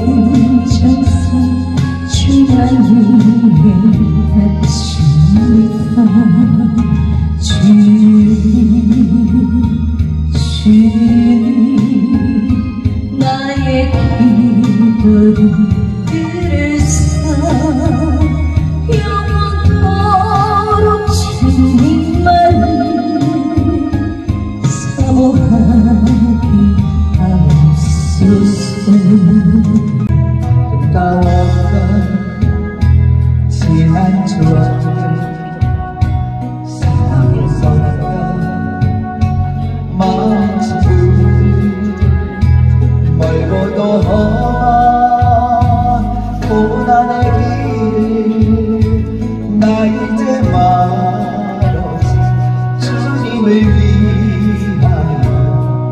오셔서 주나님의 아침이다. 주님 나의 기도를 들으사 영원토록 주님만을 사모하게 하옵소서. 가온다 지난 추억들 사랑을 쏟아 마치 멀고도 험한 고난의 길을 나 이제 말없이 주님을 위하여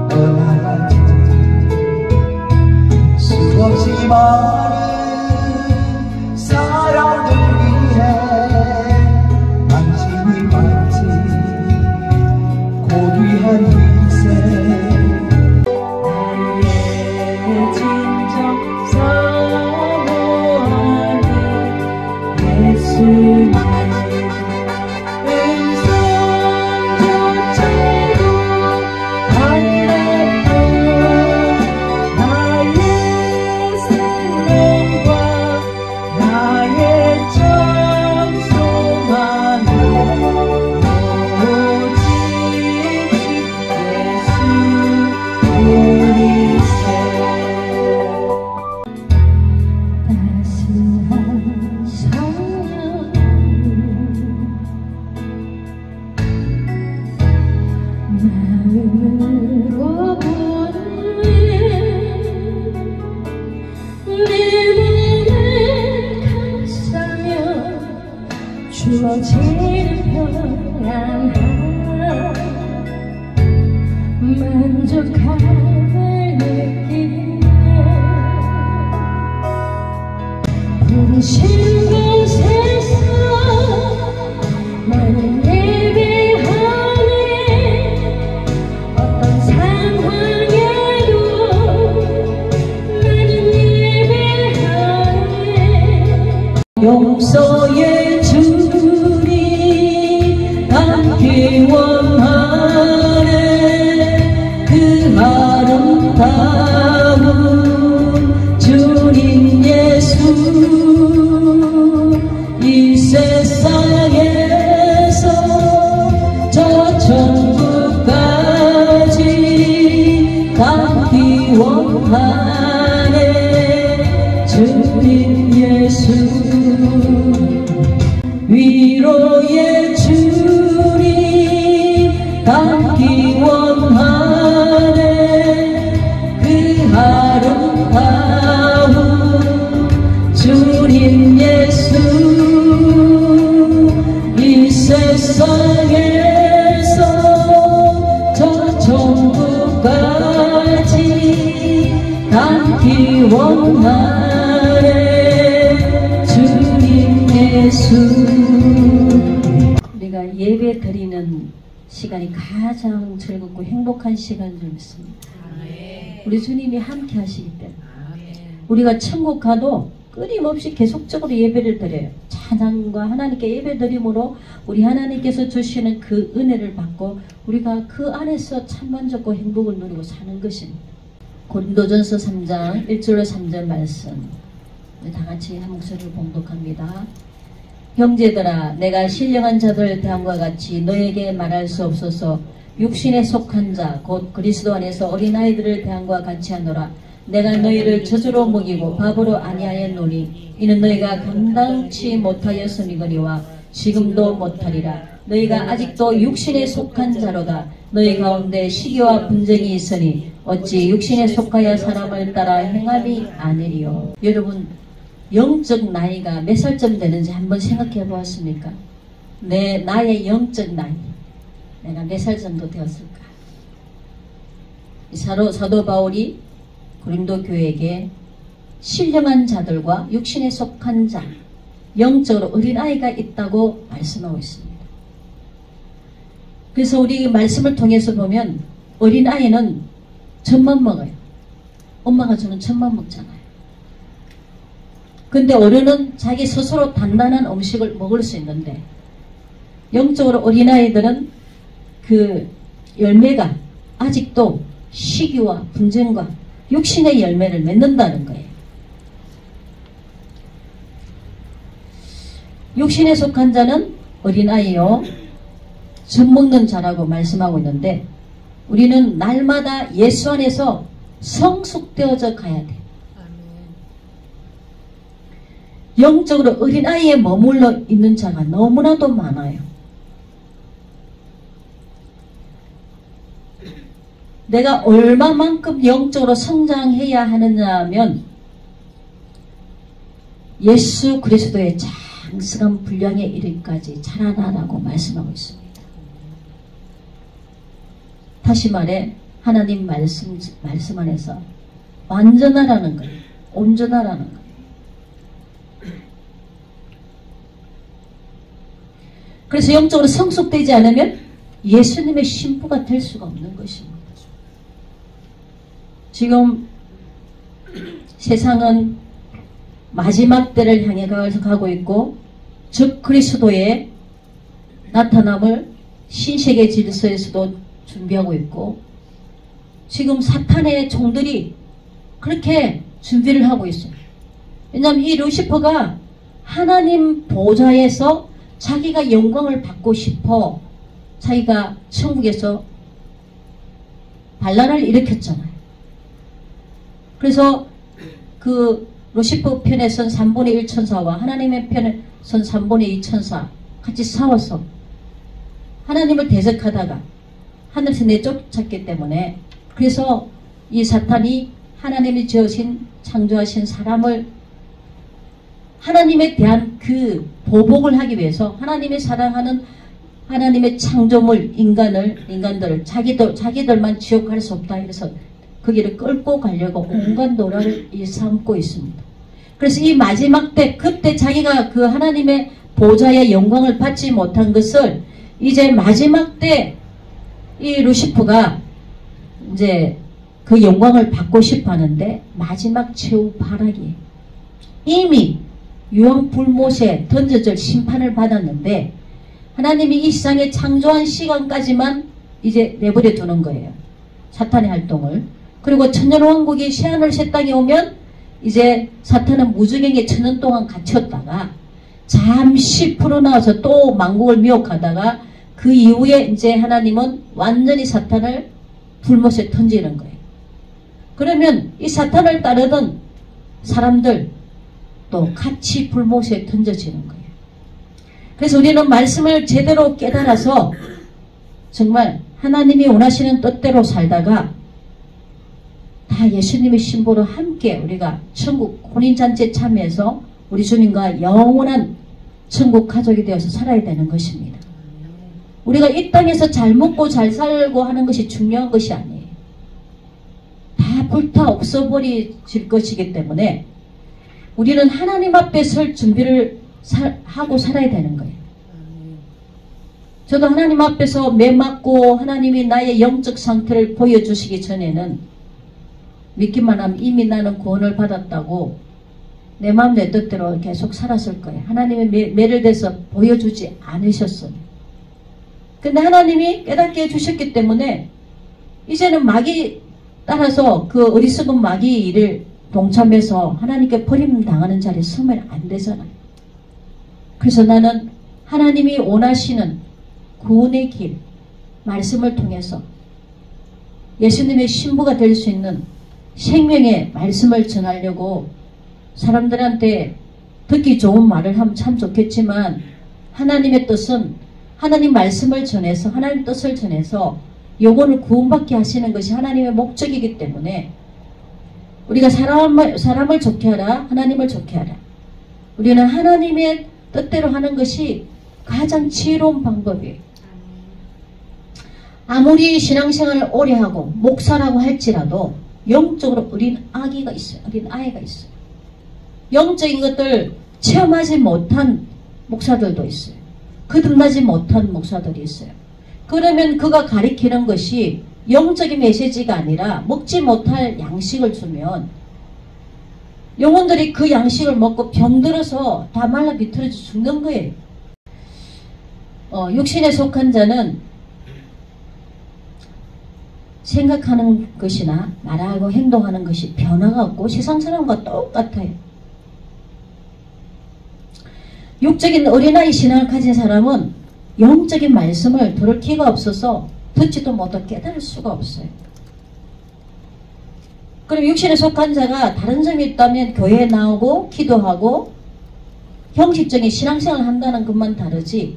떠나가지. 수없이 많은 사람들 위해 당신이 바친 고귀한 희생. 나의 진정 사모하는 예수님 음성조차도 달랐던 나의 생명과 나의 찬송하는 오직 예수 우리세. 따스한 성령 마음으로 보내 내 몸을 감싸며 주어지는 평안함 만족함을 느끼며 부르신 곳에서 나는 예배하네. 어떤 상황에도 나는 예배하네. 용서의 주님 함께 원하네. 그 아름다운 주님 예수 이 세상에서 저 천국까지 닿기 원하네. 주님 예수 위로의 주님 닿기 원하네. 그 아름다운 주님 예수 이 세상에서 저 천국까지 닿기 원하네. 주님 예수. 우리가 예배 드리는 시간이 가장 즐겁고 행복한 시간인 줄 믿습니다. 우리 주님이 함께 하시기 때문에 우리가 천국 가도 끊임없이 계속적으로 예배를 드려요. 찬양과 하나님께 예배 드림으로 우리 하나님께서 주시는 그 은혜를 받고 우리가 그 안에서 참 만족과 행복을 누리고 사는 것입니다. 고린도전서 3장 1절로 3절 말씀 다 같이 한 목소리로 봉독합니다. 형제들아 내가 신령한 자들 대함과 같이 너에게 말할 수 없어서 육신에 속한 자 곧 그리스도 안에서 어린아이들을 대함과 같이 하노라. 내가 너희를 저주로 먹이고 밥으로 아니하였노니 이는 너희가 감당치 못하였음이거니와 지금도 못하리라. 너희가 아직도 육신에 속한 자로다. 너희 가운데 시기와 분쟁이 있으니 어찌 육신에 속하여 사람을 따라 행함이 아니리요. 여러분 영적 나이가 몇 살쯤 되는지 한번 생각해 보았습니까? 나의 영적 나이 내가 몇 살 정도 되었을까? 사도 바울이 고린도 교회에게 신령한 자들과 육신에 속한 자, 영적으로 어린아이가 있다고 말씀하고 있습니다. 그래서 우리 말씀을 통해서 보면 어린아이는 젖만 먹어요. 엄마가 주는 젖만 먹잖아요. 근데 어른은 자기 스스로 단단한 음식을 먹을 수 있는데 영적으로 어린아이들은 그 열매가 아직도 시기와 분쟁과 육신의 열매를 맺는다는 거예요. 육신에 속한 자는 어린아이요 젖먹는 자라고 말씀하고 있는데 우리는 날마다 예수 안에서 성숙되어져 가야 돼. 영적으로 어린아이에 머물러 있는 자가 너무나도 많아요. 내가 얼마만큼 영적으로 성장해야 하느냐 하면 예수 그리스도의 장성한 분량에 이르기까지 자라나라고 말씀하고 있습니다. 다시 말해 하나님 말씀 안에서 완전하라는 거예요. 온전하라는 거예요. 그래서 영적으로 성숙되지 않으면 예수님의 신부가 될 수가 없는 것입니다. 지금 세상은 마지막 때를 향해 가고 있고 즉 그리스도의 나타남을 신세계 질서에서도 준비하고 있고 지금 사탄의 종들이 그렇게 준비를 하고 있어요. 왜냐하면 이 루시퍼가 하나님 보좌에서 자기가 영광을 받고 싶어 자기가 천국에서 반란을 일으켰잖아요. 그래서 그 루시퍼 편에 선 3분의 1 천사와 하나님의 편에 선 3분의 2 천사 같이 싸워서 하나님을 대적하다가 하늘에서 내쫓았기 때문에 그래서 이 사탄이 하나님이 지으신 창조하신 사람을 하나님에 대한 그 보복을 하기 위해서 하나님이 사랑하는 하나님의 창조물 인간들을 자기들만 지옥 갈 수 없다 해서 거기를 끌고 가려고 온갖 노력을 일삼고 있습니다. 그래서 이 마지막 때 그때 자기가 그 하나님의 보좌의 영광을 받지 못한 것을 이제 마지막 때 이 루시퍼가 이제 그 영광을 받고 싶어 하는데 마지막 최후 발악이에요. 이미 유황불못에 던져질 심판을 받았는데 하나님이 이 세상에 창조한 시간까지만 이제 내버려 두는 거예요. 사탄의 활동을. 그리고 천년왕국이 새하늘 새 땅에 오면 이제 사탄은 무주경에 천년 동안 갇혔다가 잠시 풀어나와서 또 만국을 미혹하다가 그 이후에 이제 하나님은 완전히 사탄을 불못에 던지는 거예요. 그러면 이 사탄을 따르던 사람들 또 같이 불못에 던져지는 거예요. 그래서 우리는 말씀을 제대로 깨달아서 정말 하나님이 원하시는 뜻대로 살다가 다 예수님의 신부로 함께 우리가 천국 혼인잔치에 참여해서 우리 주님과 영원한 천국 가족이 되어서 살아야 되는 것입니다. 우리가 이 땅에서 잘 먹고 잘 살고 하는 것이 중요한 것이 아니에요. 다 불타 없어버릴 것이기 때문에 우리는 하나님 앞에 설 준비를 하고 살아야 되는 거예요. 저도 하나님 앞에서 매 맞고 하나님이 나의 영적 상태를 보여주시기 전에는 믿기만 하면 이미 나는 구원을 받았다고 내 마음 내 뜻대로 계속 살았을 거예요. 하나님이 매를 대서 보여주지 않으셨어요. 근데 하나님이 깨닫게 해주셨기 때문에 이제는 마귀 따라서 그 어리석은 마귀의 일을 동참해서 하나님께 버림당하는 자리에 서면 안 되잖아요. 그래서 나는 하나님이 원하시는 구원의 길, 말씀을 통해서 예수님의 신부가 될 수 있는 생명의 말씀을 전하려고 사람들한테 듣기 좋은 말을 하면 참 좋겠지만 하나님의 뜻은 하나님 말씀을 전해서 하나님 뜻을 전해서 영혼을 구원받게 하시는 것이 하나님의 목적이기 때문에 우리가 사람을 좋게 하라, 하나님을 좋게 하라. 우리는 하나님의 뜻대로 하는 것이 가장 지혜로운 방법이에요. 아무리 신앙생활을 오래 하고 목사라고 할지라도 영적으로 어린 아기가 있어요. 어린 아이가 있어요. 영적인 것들 체험하지 못한 목사들도 있어요. 거듭나지 못한 목사들이 있어요. 그러면 그가 가리키는 것이 영적인 메시지가 아니라 먹지 못할 양식을 주면 영혼들이 그 양식을 먹고 병들어서 다 말라 비틀어져 죽는 거예요. 육신에 속한 자는 생각하는 것이나 말하고 행동하는 것이 변화가 없고 세상 사람과 똑같아요. 육적인 어린아이 신앙을 가진 사람은 영적인 말씀을 들을 기회가 없어서 듣지도 못하고 깨달을 수가 없어요. 그럼 육신에 속한 자가 다른 점이 있다면 교회에 나오고 기도하고 형식적인 신앙생활을 한다는 것만 다르지,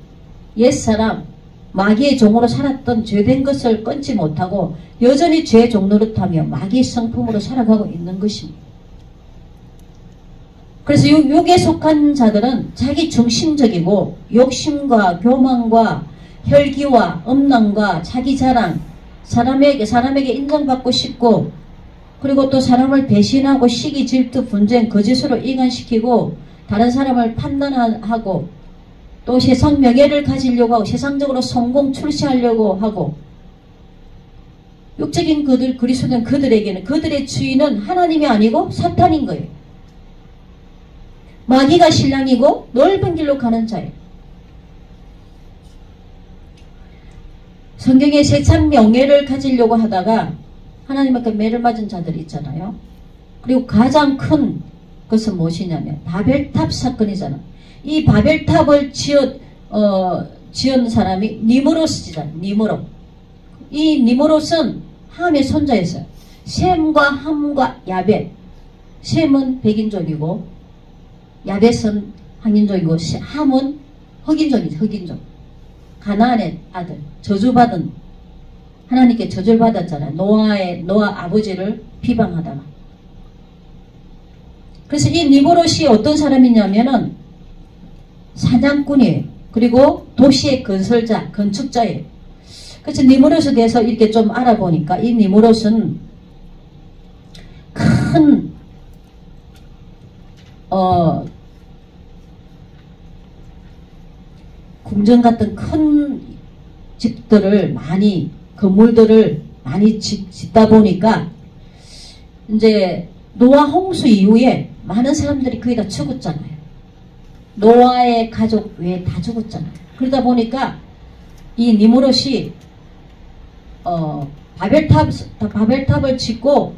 옛사람 마귀의 종으로 살았던 죄된 것을 끊지 못하고 여전히 죄의 종노릇하며 마귀의 성품으로 살아가고 있는 것입니다. 그래서 육에 속한 자들은 자기 중심적이고 욕심과 교만과 혈기와 엄랑과 자기 자랑, 사람에게 인정받고 싶고, 그리고 또 사람을 배신하고 시기, 질투, 분쟁, 거짓으로 이간시키고 다른 사람을 판단하고 또 세상 명예를 가지려고 하고 세상적으로 성공 출시하려고 하고, 육적인 그리스도인 그들에게는 그들의 주인은 하나님이 아니고 사탄인 거예요. 마귀가 신랑이고 넓은 길로 가는 자예요. 성경에 세상 명예를 가지려고 하다가 하나님께 매를 맞은 자들이 있잖아요. 그리고 가장 큰 것은 무엇이냐면 바벨탑 사건이잖아. 이 바벨탑을 지은 사람이 니무롯이잖아. 니무롯. 이 니무롯은 함의 손자였어요. 셈과 함과 야벳. 셈은 백인족이고 야벳은 황인족이고 함은 흑인족이죠. 흑인족. 가나안의 아들. 저주받은, 하나님께 저주를 받았잖아요. 노아 아버지를 비방하다가. 그래서 이 니무롯이 어떤 사람이냐면은 사냥꾼이에요. 그리고 도시의 건축자예요. 그래서 니무롯에 대해서 이렇게 좀 알아보니까 이 니무롯은 큰 궁전 같은 큰 집들을 건물들을 많이 짓다 보니까 이제 노아 홍수 이후에 많은 사람들이 거의 다 죽었잖아요. 노아의 가족 외에 다 죽었잖아요. 그러다 보니까 이 니무롯이 바벨탑을 짓고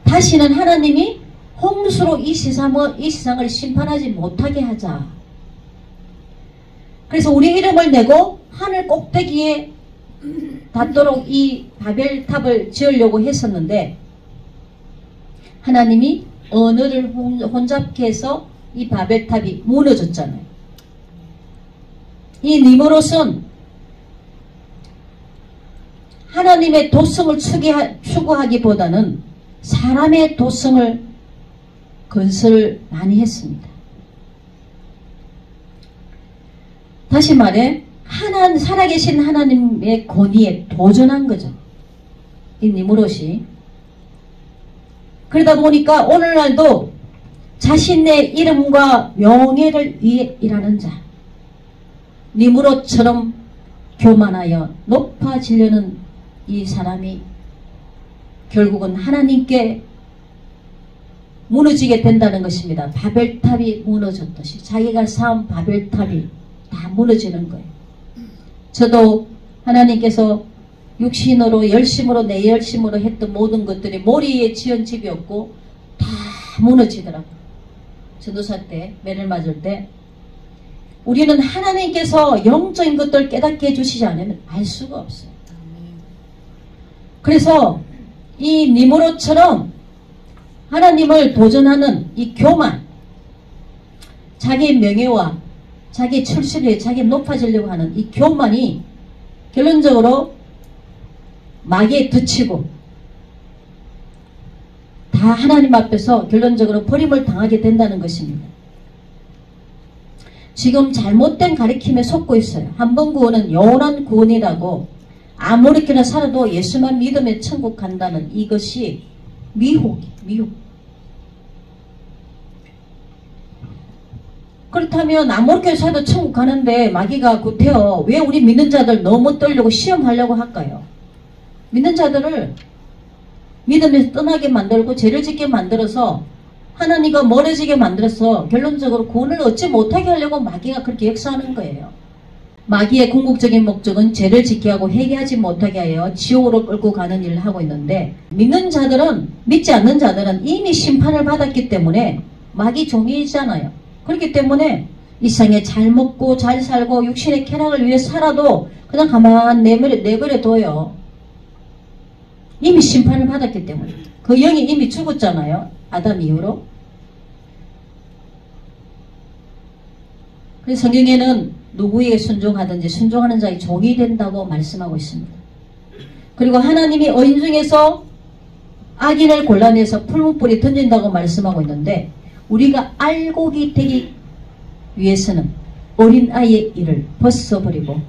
다시는 하나님이 홍수로 이 세상을 심판하지 못하게 하자. 그래서 우리 이름을 내고 하늘 꼭대기에 닿도록 이 바벨탑을 지으려고 했었는데 하나님이 언어를 혼잡케 해서 이 바벨탑이 무너졌잖아요. 이 니무롯은 하나님의 도성을 추구하기보다는 사람의 도성을 건설 많이 했습니다. 다시 말해 살아계신 하나님의 권위에 도전한 거죠. 이 니무롯이. 그러다 보니까 오늘날도 자신의 이름과 명예를 위해 일하는 자, 니무롯처럼 교만하여 높아지려는 이 사람이 결국은 하나님께 무너지게 된다는 것입니다. 바벨탑이 무너졌듯이 자기가 쌓은 바벨탑이 다 무너지는 거예요. 저도 하나님께서 육신으로 열심으로 내 열심으로 했던 모든 것들이 모리에 지은 집이었고 다 무너지더라고요. 전도사 때 매를 맞을 때 우리는 하나님께서 영적인 것들을 깨닫게 해주시지 않으면 알 수가 없어요. 그래서 이 니무롯처럼 하나님을 도전하는 이 교만, 자기 명예와 자기 출세에 자기 높아지려고 하는 이 교만이 결론적으로 마귀에 드치고 다 하나님 앞에서 결론적으로 버림을 당하게 된다는 것입니다. 지금 잘못된 가르침에 속고 있어요. 한 번 구원은 영원한 구원이라고 아무렇게나 살아도 예수만 믿으면 천국 간다는 이것이 미혹. 그렇다면 아무렇게 살아도 천국 가는데 마귀가 구태여 왜 우리 믿는 자들 너무 떨려고 시험하려고 할까요? 믿는 자들을 믿으면서 떠나게 만들고 죄를 짓게 만들어서 하나님과 멀어지게 만들어서 결론적으로 구원을 얻지 못하게 하려고 마귀가 그렇게 역사하는 거예요. 마귀의 궁극적인 목적은 죄를 짓게 하고 회개하지 못하게 하여 지옥으로 끌고 가는 일을 하고 있는데, 믿는 자들은, 믿지 않는 자들은 이미 심판을 받았기 때문에 마귀 종이잖아요. 그렇기 때문에 이 세상에 잘 먹고 잘 살고 육신의 쾌락을 위해 살아도 그냥 가만 내버려둬요. 이미 심판을 받았기 때문에. 그 영이 이미 죽었잖아요. 아담 이후로. 그래서 성경에는 누구에게 순종하든지 순종하는 자의 종이 된다고 말씀하고 있습니다. 그리고 하나님이 어인 중에서 악인을 골라내서 풀무불에 던진다고 말씀하고 있는데, 우리가 알곡이 되기 위해서는 어린아이의 일을 벗어버리고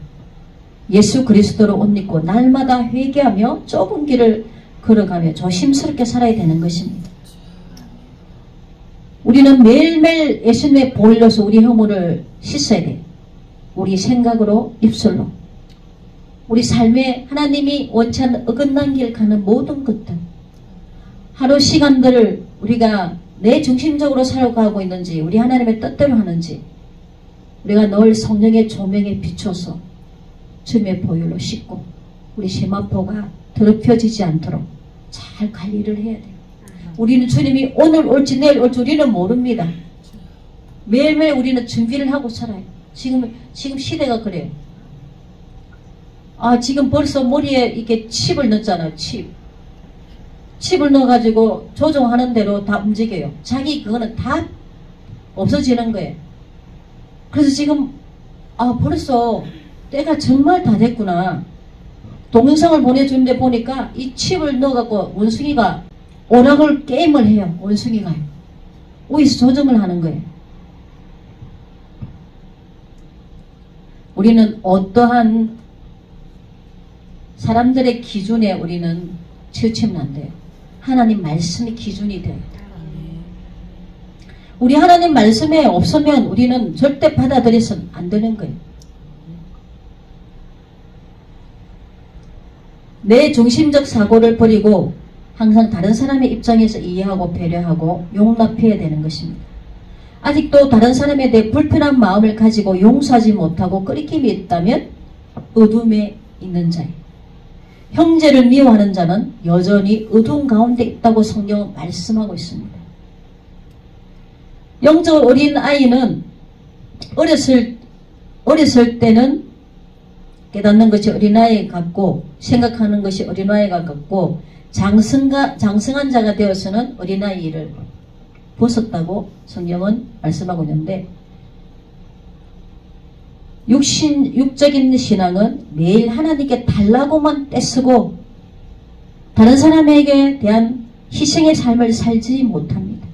예수 그리스도로 옷 입고 날마다 회개하며 좁은 길을 걸어가며 조심스럽게 살아야 되는 것입니다. 우리는 매일매일 예수님의 보혈로서 우리 허물을 씻어야 돼요. 우리 생각으로, 입술로. 우리 삶에 하나님이 원치 않는 어긋난 길 가는 모든 것들, 하루 시간들을 우리가 내 중심적으로 살아가고 있는지, 우리 하나님의 뜻대로 하는지, 우리가 늘 성령의 조명에 비춰서 주님의 보혈로 씻고 우리 세마포가 더럽혀지지 않도록 잘 관리를 해야 돼요. 우리는 주님이 오늘 올지 내일 올지 우리는 모릅니다. 매일매일 우리는 준비를 하고 살아요. 지금 시대가 그래요. 지금 벌써 머리에 이렇게 칩을 넣었잖아요. 칩을 넣어가지고 조종하는 대로 다 움직여요. 자기 그거는 다 없어지는 거예요. 그래서 지금 벌써 때가 정말 다 됐구나. 동영상을 보내주는데 보니까 이 칩을 넣어갖고 원숭이가 오락을 게임을 해요. 원숭이가요. 위에서 조정을 하는 거예요. 우리는 어떠한 사람들의 기준에 우리는 치우치면 안 돼요. 하나님 말씀이 기준이 돼요. 우리 하나님 말씀에 없으면 우리는 절대 받아들여서는 안 되는 거예요. 내 중심적 사고를 버리고 항상 다른 사람의 입장에서 이해하고 배려하고 용납해야 되는 것입니다. 아직도 다른 사람에 대해 불편한 마음을 가지고 용서하지 못하고 끄리낌이 있다면 어둠에 있는 자예요. 형제를 미워하는 자는 여전히 어둠 가운데 있다고 성경은 말씀하고 있습니다. 영적 어린 아이는 어렸을 때는 깨닫는 것이 어린아이 같고 생각하는 것이 어린아이가 같고 장성한 자가 되어서는 어린아이를 벗었다고 성경은 말씀하고 있는데, 육적인 신앙은 매일 하나님께 달라고만 떼쓰고 다른 사람에게 대한 희생의 삶을 살지 못합니다.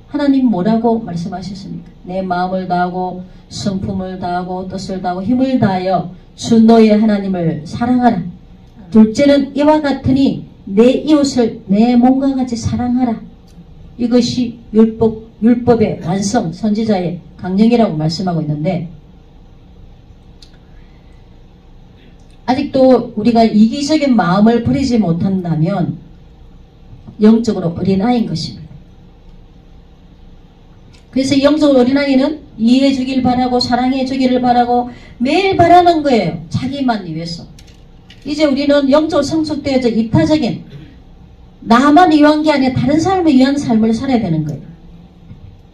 하나님 뭐라고 말씀하셨습니까? 내 마음을 다하고 성품을 다하고 뜻을 다하고 힘을 다하여 주 너의 하나님을 사랑하라. 둘째는 이와 같으니 내 이웃을 내 몸과 같이 사랑하라. 이것이 율법의 완성, 선지자의 강령이라고 말씀하고 있는데, 아직도 우리가 이기적인 마음을 버리지 못한다면 영적으로 어린아이인 것입니다. 그래서 영적으로 어린아이는 이해해 주길 바라고 사랑해 주기를 바라고 매일 바라는 거예요. 자기만 위해서. 이제 우리는 영적으로 성숙되어져 이타적인 나만 위한 게 아니라 다른 사람을 위한 삶을 살아야 되는 거예요.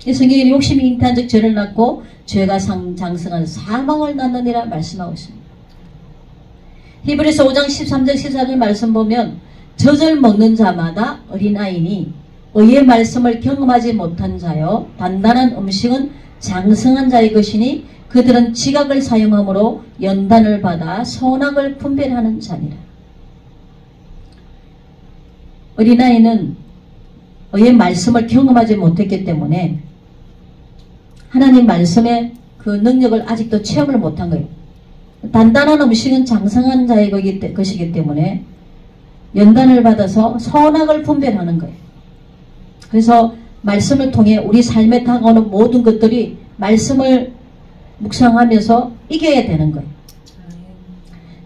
성경에는 욕심이 잉태한 즉 죄를 낳고 죄가 장성한 사망을 낳느니라 말씀하고 있습니다. 히브리서 5장 13절 14절 말씀 보면 젖을 먹는 자마다 어린아이니 의의 말씀을 경험하지 못한 자요 단단한 음식은 장성한 자의 것이니 그들은 지각을 사용함으로 연단을 받아 선악을 분별하는 자니라. 어린아이는 의의 말씀을 경험하지 못했기 때문에 하나님 말씀의 그 능력을 아직도 체험을 못한 거예요. 단단한 음식은 장성한 자의 것이기 때문에 연단을 받아서 선악을 분별하는 거예요. 그래서 말씀을 통해 우리 삶에 다가오는 모든 것들이 말씀을 묵상하면서 이겨야 되는 거예요.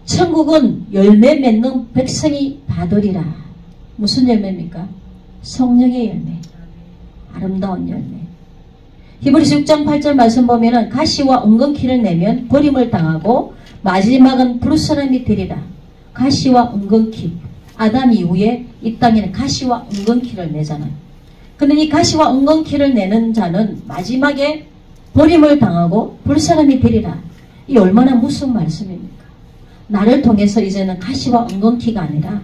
천국은 열매 맺는 백성이 받으리라. 무슨 열매입니까? 성령의 열매. 아름다운 열매. 히브리서 6장 8절 말씀 보면은 가시와 엉겅퀴를 내면 버림을 당하고 마지막은 부르사람이 되리라. 가시와 엉겅퀴. 아담 이후에 이 땅에는 가시와 엉겅퀴를 내잖아요. 근데 이 가시와 엉겅퀴를 내는 자는 마지막에 버림을 당하고 불사람이 되리라. 이 얼마나 무서운 말씀입니까? 나를 통해서 이제는 가시와 엉겅퀴가 아니라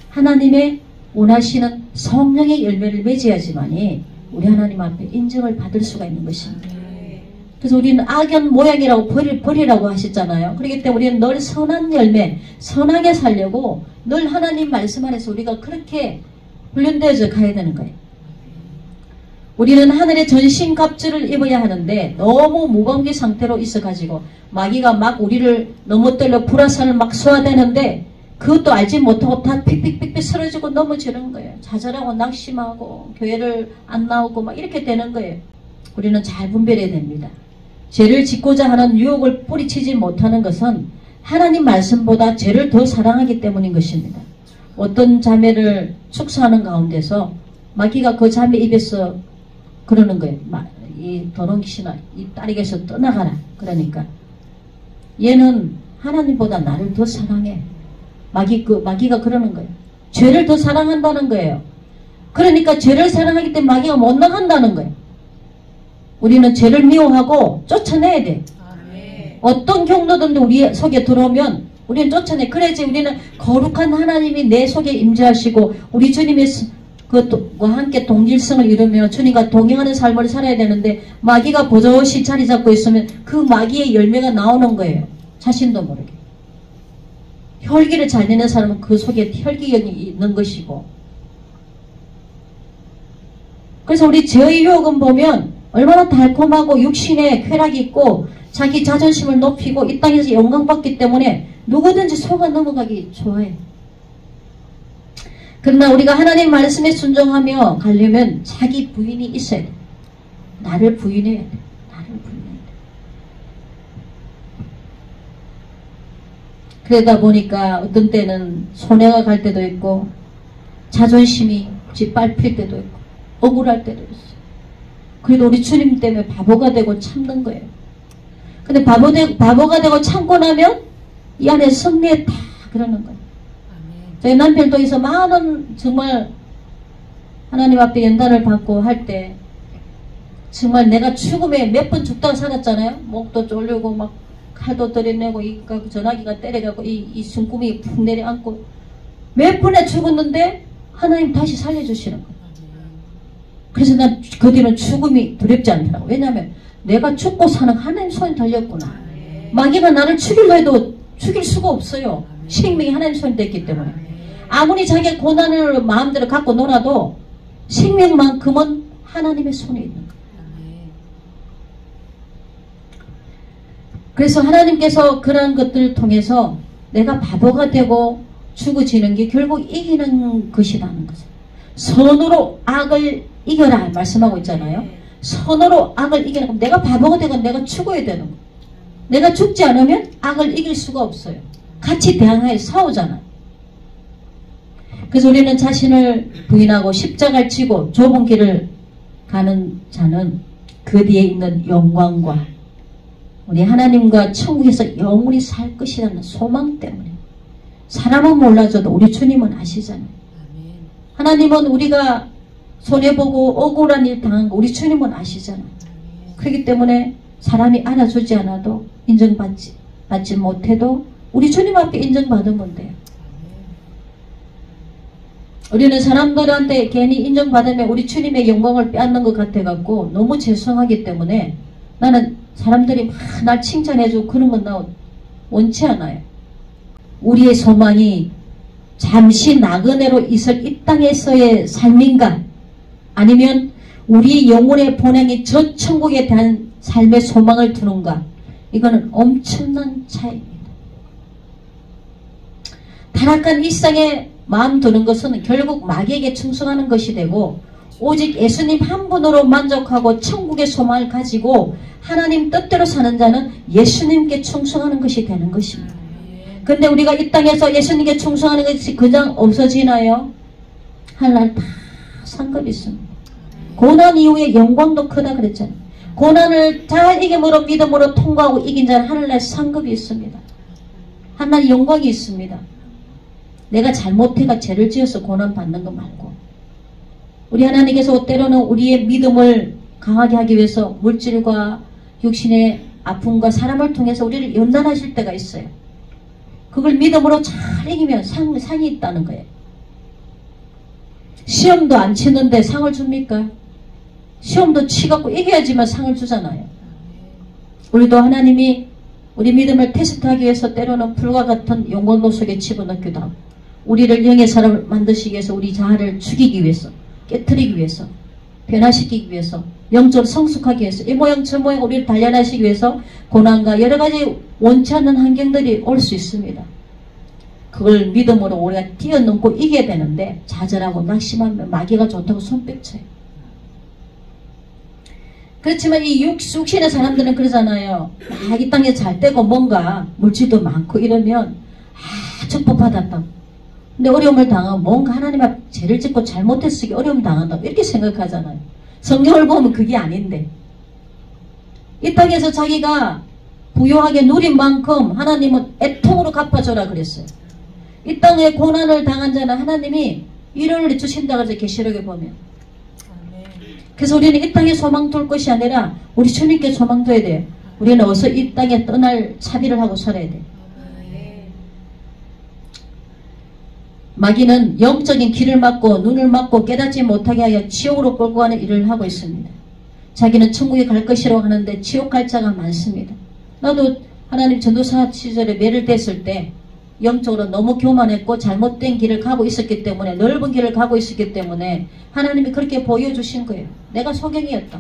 하나님의 원하시는 성령의 열매를 맺어야지만이 우리 하나님 앞에 인정을 받을 수가 있는 것입니다. 그래서 우리는 악연 모양이라고 버리라고 하셨잖아요. 그렇기 때문에 우리는 늘 선한 열매, 선하게 살려고 늘 하나님 말씀 안에서 우리가 그렇게 훈련되어져 가야 되는 거예요. 우리는 하늘의 전신갑주를 입어야 하는데 너무 무방비 상태로 있어가지고 마귀가 막 우리를 넘어뜨려 불화살을 막 쏘아대는데 그것도 알지 못하고 다 픽픽픽픽 쓰러지고 넘어지는 거예요. 좌절하고 낙심하고 교회를 안 나오고 막 이렇게 되는 거예요. 우리는 잘 분별해야 됩니다. 죄를 짓고자 하는 유혹을 뿌리치지 못하는 것은 하나님 말씀보다 죄를 더 사랑하기 때문인 것입니다. 어떤 자매를 축사하는 가운데서 마귀가 그 자매 입에서 그러는 거예요. 이 도롱귀신아, 이 딸에게서 떠나가라. 그러니까 얘는 하나님보다 나를 더 사랑해. 마귀가 그러는 거예요. 죄를 더 사랑한다는 거예요. 그러니까 죄를 사랑하기 때문에 마귀가 못 나간다는 거예요. 우리는 죄를 미워하고 쫓아내야 돼. 어떤 경로든지 우리 속에 들어오면 우리는 쫓아내. 그래야지 우리는 거룩한 하나님이 내 속에 임재하시고 우리 주님의 그것과 함께 동질성을 이루며 주님과 동행하는 삶을 살아야 되는데 마귀가 버젓이 자리 잡고 있으면 그 마귀의 열매가 나오는 거예요. 자신도 모르게. 혈기를 잘 내는 사람은 그 속에 혈기경이 있는 것이고. 그래서 우리 죄의 유혹은 보면 얼마나 달콤하고 육신에 쾌락이 있고 자기 자존심을 높이고 이 땅에서 영광받기 때문에 누구든지 속아 넘어가기 좋아해. 그러나 우리가 하나님 말씀에 순종하며 가려면 자기 부인이 있어야 돼. 나를 부인해야 돼. 나를 부인해야 돼. 그러다 보니까 어떤 때는 손해가 갈 때도 있고 자존심이 짓밟힐 때도 있고 억울할 때도 있어요. 그래도 우리 주님 때문에 바보가 되고 참는 거예요. 근데 바보가 되고 참고 나면 이 안에 승리했다 그러는 거예요. 저희 남편도 있어 많은 정말 하나님 앞에 연단을 받고 할 때 정말 내가 죽음에 몇 번 죽다가 살았잖아요. 목도 졸리고 막 칼도 들이내고 이 전화기가 때려가고 이 숨구멍이 푹 내려앉고 몇 번에 죽었는데 하나님 다시 살려주시는 거예요. 그래서 난 그 뒤는 죽음이 두렵지 않더라고. 왜냐하면 내가 죽고 사는 하나님 손에 달렸구나. 마귀가 나를 죽이려 해도 죽일 수가 없어요. 생명이 하나님 손에 됐기 때문에. 아무리 자기가 고난을 마음대로 갖고 놀아도 생명만큼은 하나님의 손에 있는 거예요. 그래서 하나님께서 그런 것들을 통해서 내가 바보가 되고 죽어지는 게 결국 이기는 것이라는 거죠. 선으로 악을 이겨라 말씀하고 있잖아요. 선으로 악을 이겨라. 내가 바보가 되고 내가 죽어야 되는 거예요. 내가 죽지 않으면 악을 이길 수가 없어요. 같이 대항해 싸우잖아. 그래서 우리는 자신을 부인하고 십자가를 지고 좁은 길을 가는 자는 그 뒤에 있는 영광과 우리 하나님과 천국에서 영원히 살 것이라는 소망 때문에. 사람은 몰라줘도 우리 주님은 아시잖아요. 하나님은 우리가 손해보고 억울한 일 당한 거 우리 주님은 아시잖아요. 그렇기 때문에 사람이 알아주지 않아도 인정받지 못해도 우리 주님 앞에 인정받으면 돼요. 우리는 사람들한테 괜히 인정받으면 우리 주님의 영광을 빼앗는 것 같아갖고 너무 죄송하기 때문에 나는 사람들이 막 날 칭찬해주고 그런 건 나 원치 않아요. 우리의 소망이 잠시 나그네로 있을 이 땅에서의 삶인가 아니면 우리 영혼의 본향이 저 천국에 대한 삶의 소망을 두는가, 이거는 엄청난 차이입니다. 타락한 일상에 마음 두는 것은 결국 마귀에게 충성하는 것이 되고, 오직 예수님 한 분으로 만족하고 천국의 소망을 가지고 하나님 뜻대로 사는 자는 예수님께 충성하는 것이 되는 것입니다. 근데 우리가 이 땅에서 예수님께 충성하는 것이 그냥 없어지나요? 할 날 다 상급이 있습니다. 고난 이후에 영광도 크다 그랬잖아요. 고난을 잘 이김으로 믿음으로 통과하고 이긴 자는 하늘날 상급이 있습니다. 하나님 영광이 있습니다. 내가 잘못해가 죄를 지어서 고난 받는 거 말고 우리 하나님께서 때로는 우리의 믿음을 강하게 하기 위해서 물질과 육신의 아픔과 사람을 통해서 우리를 연단하실 때가 있어요. 그걸 믿음으로 잘 이기면 상이 있다는 거예요. 시험도 안 치는데 상을 줍니까? 시험도 치갖고 이겨야지만 상을 주잖아요. 우리도 하나님이 우리 믿음을 테스트하기 위해서 때로는 불과 같은 용광로 속에 집어넣기도 하고 우리를 영의 사람을 만드시기 위해서 우리 자아를 죽이기 위해서 깨트리기 위해서 변화시키기 위해서 영적으로 성숙하기 위해서 이 모양 저 모양 우리를 단련하시기 위해서 고난과 여러가지 원치 않는 환경들이 올 수 있습니다. 그걸 믿음으로 우리가 뛰어넘고 이겨야 되는데 좌절하고 낙심하면 마귀가 좋다고 손뼉쳐요. 그렇지만 이 육신의 사람들은 그러잖아요. 이 땅에 잘 되고 뭔가 물질도 많고 이러면 축복 받았다고. 근데 어려움을 당하고 뭔가 하나님 앞에 죄를 짓고 잘못했으니 어려움 당한다고 이렇게 생각하잖아요. 성경을 보면 그게 아닌데 이 땅에서 자기가 부유하게 누린 만큼 하나님은 애통으로 갚아줘라 그랬어요. 이 땅에 고난을 당한 자는 하나님이 위로를 주신다 그래서 계시록에 보면. 그래서 우리는 이 땅에 소망 둘 것이 아니라 우리 주님께 소망 둬야 돼요. 우리는 어서 이 땅에 떠날 차비를 하고 살아야 돼요. 마귀는 영적인 길을 막고 눈을 막고 깨닫지 못하게 하여 지옥으로 끌고 가는 일을 하고 있습니다. 자기는 천국에 갈 것이라고 하는데 지옥 갈 자가 많습니다. 나도 하나님 전도사 시절에 매를 댔을 때 영적으로 너무 교만했고 잘못된 길을 가고 있었기 때문에 넓은 길을 가고 있었기 때문에 하나님이 그렇게 보여주신 거예요. 내가 소경이었다.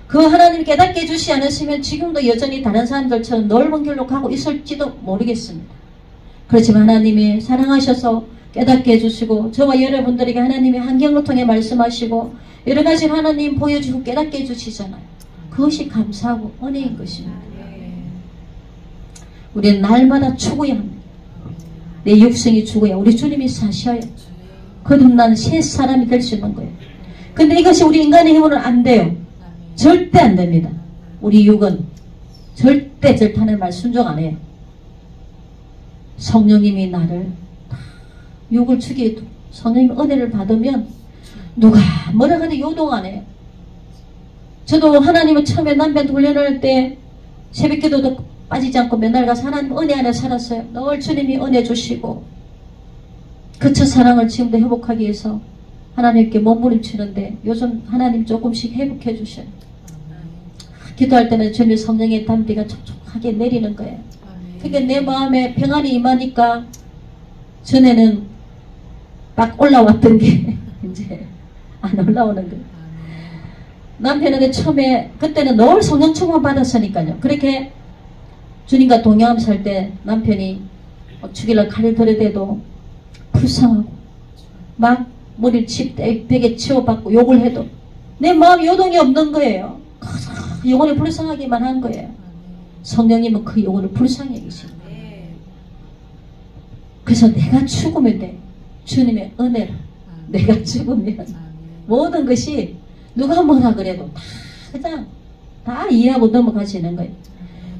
그 하나님 깨닫게 해주시 않으시면 지금도 여전히 다른 사람들처럼 넓은 길로 가고 있을지도 모르겠습니다. 그렇지만 하나님이 사랑하셔서 깨닫게 해주시고 저와 여러분들에게 하나님의 환경을 통해 말씀하시고 여러가지 하나님 보여주고 깨닫게 해주시잖아요. 그것이 감사하고 은혜인 것입니다. 우리는 날마다 죽어야 합니다. 내 육성이 죽어야 우리 주님이 사셔야 거듭난 새 사람이 될 수 있는 거예요. 근데 이것이 우리 인간의 힘으로는 안 돼요. 절대 안 됩니다. 우리 육은 절대 하나님의 말 순종 안 해요. 성령님이 나를 육을 죽이도 성령님 은혜를 받으면 누가 뭐라 하든 요동 안 해요. 저도 하나님을 처음에 남편 훈련을 할 때 새벽기도도 빠지지 않고 맨날 가서 하나님 은혜 안에 살았어요. 늘 주님이 은혜 주시고 그 첫사랑을 지금도 회복하기 위해서 하나님께 몸부림치는데 요즘 하나님 조금씩 회복해 주셔요. 기도할 때는 주님의 성령의 담비가 촉촉하게 내리는 거예요. 그게 내 마음에 평안이 임하니까 전에는 막 올라왔던 게 이제 안 올라오는 거예요. 남편은 처음에 그때는 늘 성령 충만 받았으니까요. 그렇게 주님과 동행하면서 살 때 남편이 죽일라 칼을 들여대도 불쌍하고 막 머리를 벽에 치워받고 욕을 해도 내 마음에 요동이 없는 거예요. 영혼이 불쌍하기만 한 거예요. 성령님은 그 영혼을 불쌍히 여기십니다. 그래서 내가 죽으면 돼. 주님의 은혜로 내가 죽으면 모든 것이 누가 뭐라 그래도 다 그냥 다 이해하고 넘어가시는 거예요.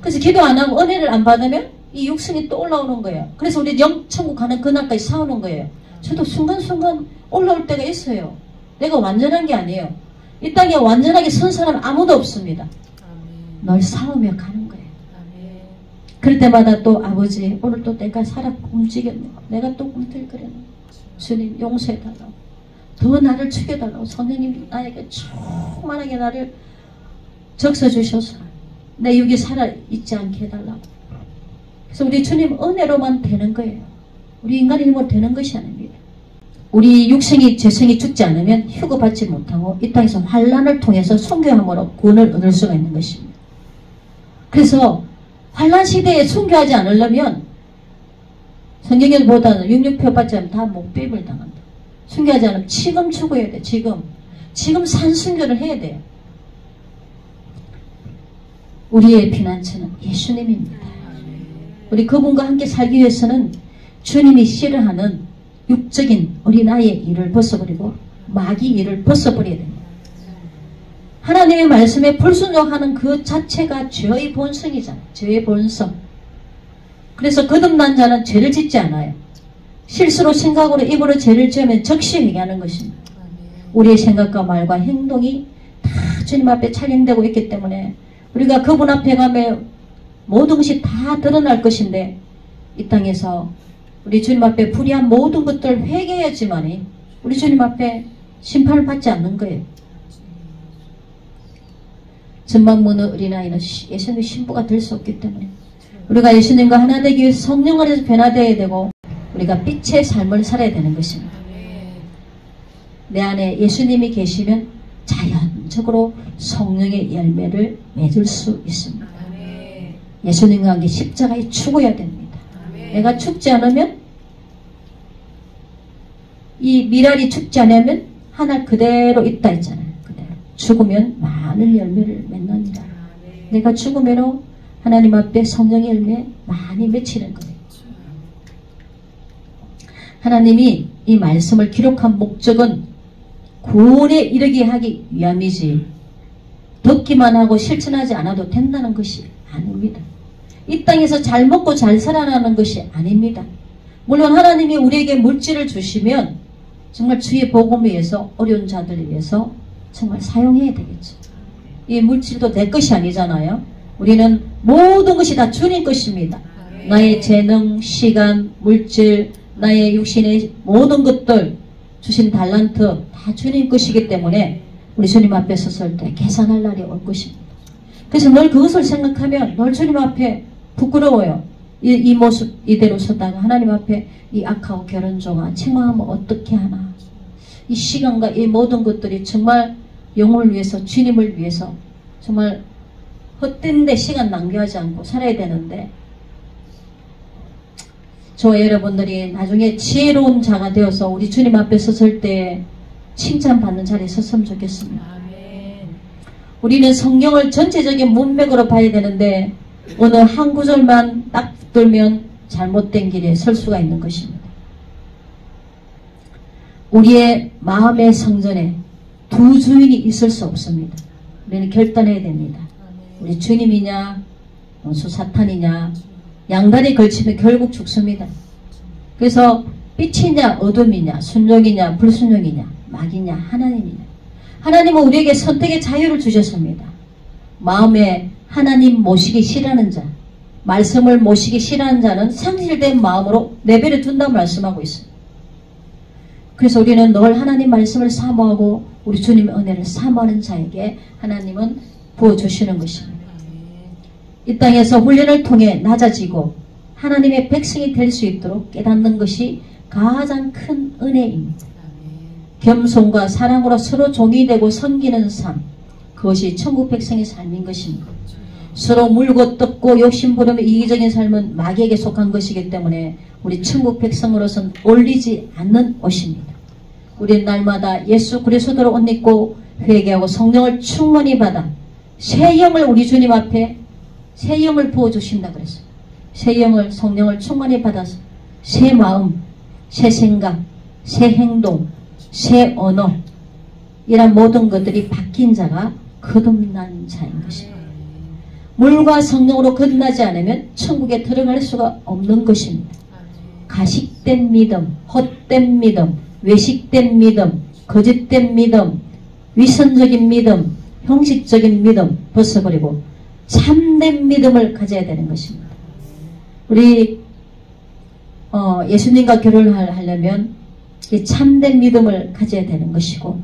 그래서 기도 안 하고 은혜를 안 받으면 이 육성이 또 올라오는 거예요. 그래서 우리 영천국 가는 그날까지 싸우는 거예요. 저도 순간순간 올라올 때가 있어요. 내가 완전한 게 아니에요. 이 땅에 완전하게 선 사람 아무도 없습니다. 널 싸우며 가는 거예요. 그럴 때마다 또 아버지 오늘 또 내가 살아 움직였네. 내가 또 꿈틀거렸네. 주님 용서해달라고. 더 나를 죽여달라고. 성령님 나에게 충만하게 나를 적셔주셔서 내 육이 살아있지 않게 해달라고. 그래서 우리 주님 은혜로만 되는 거예요. 우리 인간의 힘으로 되는 것이 아닙니다. 우리 육생이 죄성이 죽지 않으면 휴거받지 못하고 이 땅에서 환난을 통해서 순교함으로 구원을 얻을 수가 있는 것입니다. 그래서 환난 시대에 순교하지 않으려면 성경에보다는 육육표 받지 않으면 다 목배임을 당한다. 순교하지 않으면 지금 죽어야 돼. 지금 산순교를 해야 돼요. 우리의 피난처는 예수님입니다. 우리 그분과 함께 살기 위해서는 주님이 싫어하는 육적인 어린아이의 일을 벗어버리고 마귀 일을 벗어버려야 됩니다. 하나님의 말씀에 불순종하는 그 자체가 죄의 본성이잖아요. 죄의 본성. 그래서 거듭난 자는 죄를 짓지 않아요. 실수로 생각으로 입으로 죄를 지으면 즉시 회개하는 것입니다. 우리의 생각과 말과 행동이 다 주님 앞에 촬영되고 있기 때문에 우리가 그분 앞에 가면 모든 것이 다 드러날 것인데, 이 땅에서 우리 주님 앞에 불의한 모든 것들 회개해야지만이 우리 주님 앞에 심판을 받지 않는 거예요. 전방문의 어린아이는 예수님의 신부가 될 수 없기 때문에 우리가 예수님과 하나 되기 위해서 성령 안에서 변화되어야 되고, 우리가 빛의 삶을 살아야 되는 것입니다. 내 안에 예수님이 계시면 자연적으로 성령의 열매를 맺을 수 있습니다. 예수님과 함께 십자가에 죽어야 됩니다. 내가 죽지 않으면, 이 미랄이 죽지 않으면 하나 그대로 있다 했잖아요. 그대로 죽으면 많은 열매를 맺느니라. 내가 죽으면 하나님 앞에 성령의 열매 많이 맺히는 거예요. 하나님이 이 말씀을 기록한 목적은 구원에 이르게 하기 위함이지, 듣기만 하고 실천하지 않아도 된다는 것이 아닙니다. 이 땅에서 잘 먹고 잘 살아나는 것이 아닙니다. 물론 하나님이 우리에게 물질을 주시면 정말 주의 복음을 위해서, 어려운 자들을 위해서 정말 사용해야 되겠죠. 이 물질도 내 것이 아니잖아요. 우리는 모든 것이 다 주님 것입니다. 나의 재능, 시간, 물질, 나의 육신의 모든 것들, 주신 달란트 다 주님 것이기 때문에 우리 주님 앞에 섰을 때 계산할 날이 올 것입니다. 그래서 늘 그것을 생각하면 늘 주님 앞에 부끄러워요. 이 모습 이대로 서다가 하나님 앞에 이 악하고 결혼조가 책망하면 어떻게 하나. 이 시간과 이 모든 것들이 정말 영혼을 위해서, 주님을 위해서 정말 헛된 데 시간 낭비하지 않고 살아야 되는데, 저 여러분들이 나중에 지혜로운 자가 되어서 우리 주님 앞에 섰을 때 칭찬받는 자리에 섰으면 좋겠습니다. 우리는 성경을 전체적인 문맥으로 봐야 되는데 어느 한 구절만 딱 붙들면 잘못된 길에 설 수가 있는 것입니다. 우리의 마음의 성전에 두 주인이 있을 수 없습니다. 우리는 결단해야 됩니다. 우리 주님이냐 원수 사탄이냐. 양다리 걸치면 결국 죽습니다. 그래서 빛이냐 어둠이냐, 순종이냐 불순종이냐, 마귀냐 하나님이냐. 하나님은 우리에게 선택의 자유를 주셨습니다. 마음에 하나님 모시기 싫어하는 자, 말씀을 모시기 싫어하는 자는 상실된 마음으로 내버려 둔다고 말씀하고 있습니다. 그래서 우리는 늘 하나님 말씀을 사모하고 우리 주님의 은혜를 사모하는 자에게 하나님은 부어주시는 것입니다. 이 땅에서 훈련을 통해 낮아지고 하나님의 백성이 될 수 있도록 깨닫는 것이 가장 큰 은혜입니다. 겸손과 사랑으로 서로 종이 되고 섬기는 삶, 그것이 천국 백성의 삶인 것입니다. 서로 물고 뜯고 욕심부리며 이기적인 삶은 마귀에게 속한 것이기 때문에 우리 천국 백성으로서는 어울리지 않는 옷입니다. 우리는 날마다 예수 그리스도로 옷 입고 회개하고 성령을 충만히 받아 새 영을 우리 주님 앞에 새 영을 부어주신다 그랬어요. 새 영을, 성령을 충만히 받아서 새 마음, 새 생각, 새 행동, 새 언어, 이런 모든 것들이 바뀐 자가 거듭난 자인 것입니다. 물과 성령으로 거듭나지 않으면 천국에 들어갈 수가 없는 것입니다. 가식된 믿음, 헛된 믿음, 외식된 믿음, 거짓된 믿음, 위선적인 믿음, 형식적인 믿음 벗어버리고 참된 믿음을 가져야 되는 것입니다. 우리 예수님과 결혼을 하려면 이 참된 믿음을 가져야 되는 것이고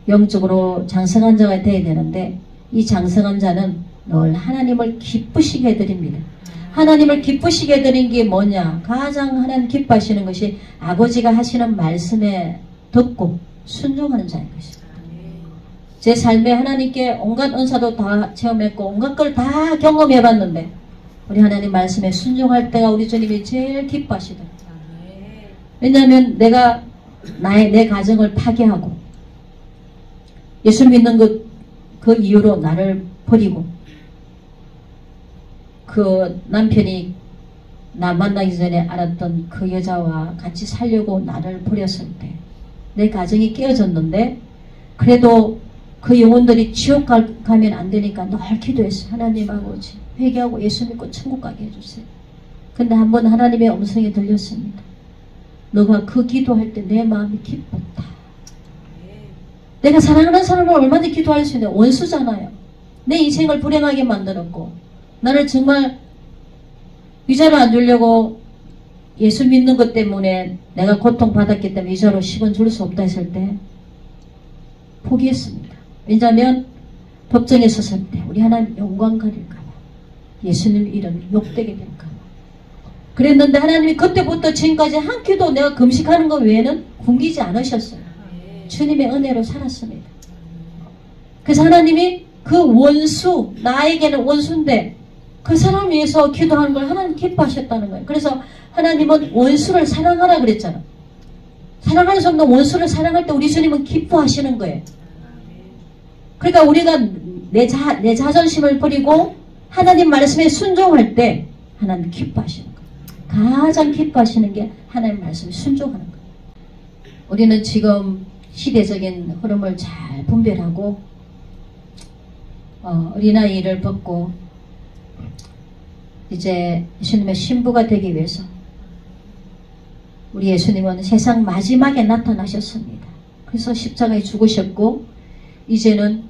영적으로 장성한 자가 되어야 되는데 이 장성한 자는 늘 하나님을 기쁘시게 해드립니다. 하나님을 기쁘시게 해드린 게 뭐냐? 가장 하나님 기뻐하시는 것이 아버지가 하시는 말씀에 듣고 순종하는 자인 것입니다. 제 삶에 하나님께 온갖 은사도 다 체험했고 온갖 걸 다 경험해봤는데 우리 하나님 말씀에 순종할 때가 우리 주님이 제일 기뻐하시더라고요. 왜냐하면 내가 내 가정을 파괴하고 예수 믿는 그 이유로 나를 버리고 그 남편이 나 만나기 전에 알았던 그 여자와 같이 살려고 나를 버렸을 때 내 가정이 깨어졌는데 그래도 그 영혼들이 지옥 가면 안 되니까 늘 기도했어요. 하나님 아버지 회개하고 예수 믿고 천국 가게 해주세요. 근데 한번 하나님의 음성이 들렸습니다. 너가 그 기도할 때 내 마음이 기뻤다. 내가 사랑하는 사람을 얼마나 기도할 수 있는 원수잖아요. 내 인생을 불행하게 만들었고 나를 정말 위자료 안 주려고 예수 믿는 것 때문에 내가 고통받았기 때문에 위자료 10원 줄 수 없다 했을 때 포기했습니다. 왜냐하면 법정에 섰을 때 우리 하나님 영광 가릴까봐 예수님 이름이 욕되게 될까봐 그랬는데 하나님이 그때부터 지금까지 한 끼도 내가 금식하는 것 외에는 굶기지 않으셨어요. 주님의 은혜로 살았습니다. 그래서 하나님이 그 원수, 나에게는 원수인데 그 사람 위해서 기도하는 걸 하나님 기뻐하셨다는 거예요. 그래서 하나님은 원수를 사랑하라 그랬잖아. 사랑하는 성도 원수를 사랑할 때 우리 주님은 기뻐하시는 거예요. 그러니까 우리가 내 자존심을 버리고 하나님 말씀에 순종할 때 하나님 기뻐하시는 거예요. 가장 기뻐하시는 게 하나님 말씀에 순종하는 거예요. 우리는 지금 시대적인 흐름을 잘 분별하고 어린아이를 벗고 이제 예수님의 신부가 되기 위해서 우리 예수님은 세상 마지막에 나타나셨습니다. 그래서 십자가에 죽으셨고 이제는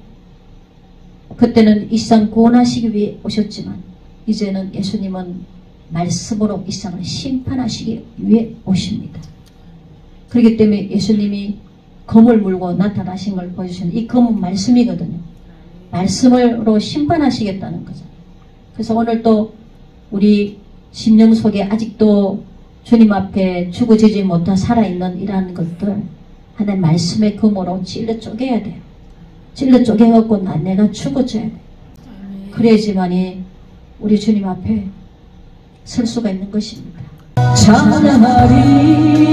그때는 이 세상 구원하시기 위해 오셨지만 이제는 예수님은 말씀으로 이 세상을 심판하시기 위해 오십니다. 그렇기 때문에 예수님이 검을 물고 나타나신 걸 보여주시는 이 검은 말씀이거든요. 말씀으로 심판하시겠다는 거죠. 그래서 오늘 또 우리 심령 속에 아직도 주님 앞에 죽어지지 못한 살아있는 이러한 것들 하나님 말씀의 검으로 찔러 쪼개야 돼요. 찔러 쪼개갖고 내가 죽어져야 돼요. 그래야지만이 우리 주님 앞에 설 수가 있는 것입니다.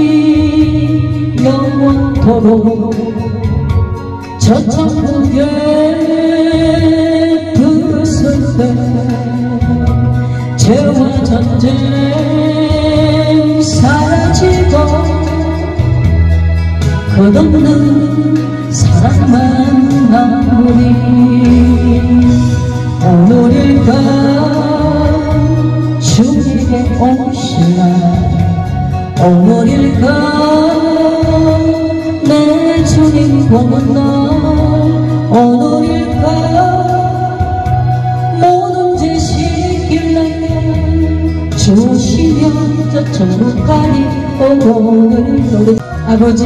찬양하리 영원토록 저 천국에 들었을 때 죄와 전쟁 사라지고 끝없는 사랑만 마무리 오늘일까 주님의 오시나 오늘일까 내 주님 보는 날 오늘일까 모든 죄 씻길래 주시면 저 천국까지 오늘 아버지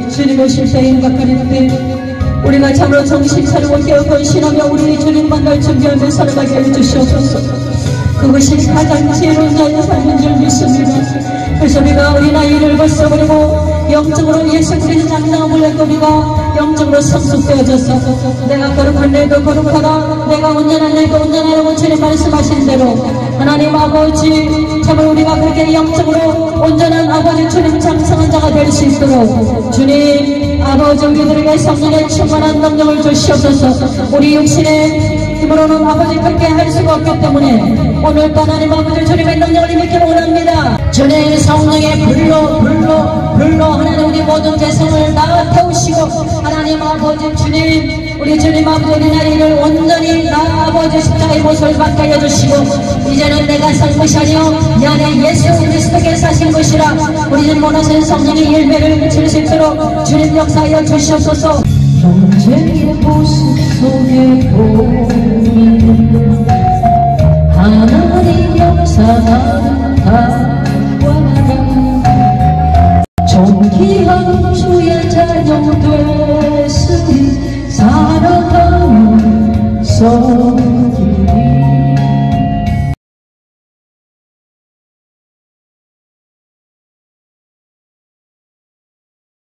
주님 오실 때 임박하는 때 우리가 참으로 정신 차리고 깨어 건신하며 우리 주님 만날 준비하며 살아가게 해주시옵소서. 그것이 가장 지혜로운 자의 삶인 줄 믿습니다. 그래서 우리가 어린아이를 벗어버리고 영적으로 예수 그리스도 장장함을 내고 우리가 영적으로 성숙되어져서 내가 거룩한 내도 거룩하다 내가 온전한 내도 온전하라고 주님 말씀하신 대로 하나님 아버지 참으로 우리가 그렇게 영적으로 온전한 아버지 주님 장성한 자가 될 수 있도록 주님 아버지 우리들에게 성령의 충만한 능력을 주시옵소서. 우리 육신의 힘으로는 아버지 그렇게 할 수가 없기 때문에 오늘 또 하나님 아버지 주님의 능력을 입기를 원합니다. 주님 성령의 불로 하나님 우리 모든 죄성을 다 태우시고 하나님 아버지 주님 우리 주님 아버지 어린아이를 온전히 나 아버지 십자가의 모습을 받게 해주시고 이제는 내가 산 것이 아니요 내 안에 예수 그리스도께서 사신 것이라 우리 주님 원하시는 성령의 열매를 미칠 수 있도록 주님 역사하여 주시옵소서. 경쟁의 모습 속에 보니 하나님 역사가 다가가 존귀한 주의 자녀 됐으니 살아가면서